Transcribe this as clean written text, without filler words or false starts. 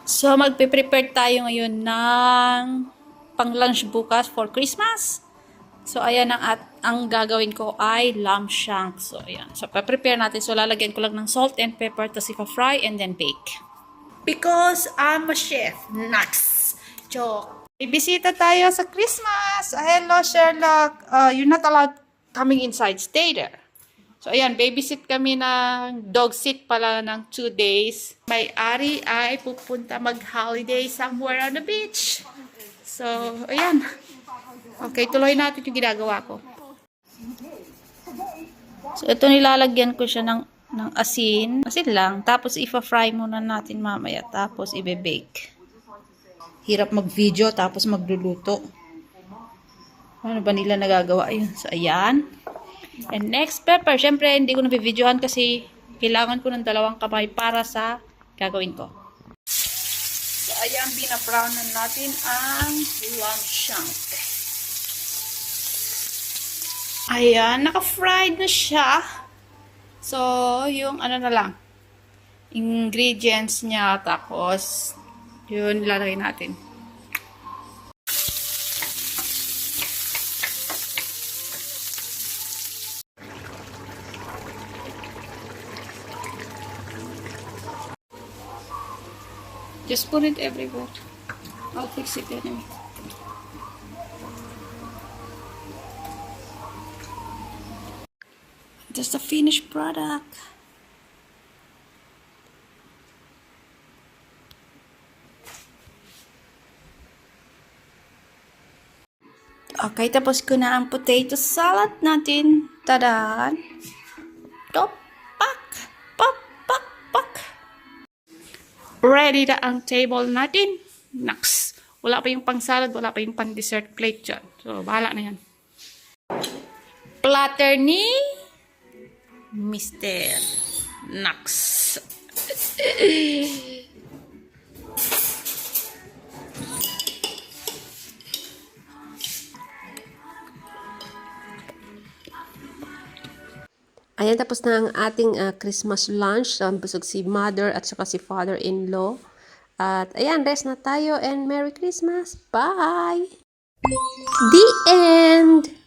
So, magpe-prepare tayo ngayon ng pang-lunch bukas for Christmas. So, ayan ang gagawin ko ay lamb shank. So, ayan. So, prepare natin. So, lalagyan ko lang ng salt and pepper tapos ipa-fry and then bake. Because I'm a chef. Next. Joke. Ibisita tayo sa Christmas. Hello, Sherlock. You're not allowed coming inside. Stay there. So, ayan, babysit kami ng dog sit pala ng 2 days. May-ari ay pupunta mag-holiday somewhere on the beach. So, ayan. Okay, tuloy natin yung ginagawa ko. So, ito nilalagyan ko siya ng asin. Asin lang. Tapos, ipa-fry muna natin mamaya. Tapos, ibe-bake. Hirap mag-video, tapos magluluto. Ano ba nila nagagawa yun? So, ayan. And next, pepper. Siyempre, hindi ko na-videohan kasi kailangan ko ng 2 kamay para sa gagawin ko. So, ayan, bina-brown na natin ang lamb shank. Ayan, naka-fried na siya. So, yung ano na lang, ingredients niya, tapos, yun, ilalagay natin. Just put it everywhere. I'll fix it anyway. Just the finished product. Okay, tapos ko na ang potato salad natin. Tadaan! Pak! Pak! Pak! Pak! Ready na ang table natin. Naks! Wala pa yung pang salad, wala pa yung pang dessert plate dyan. So, bahala na yan. Platter ni Mr. Naks. Ayan, tapos na ang ating Christmas lunch. Busog si mother at saka si father-in-law. At ayan, rest na tayo and Merry Christmas. Bye! The end!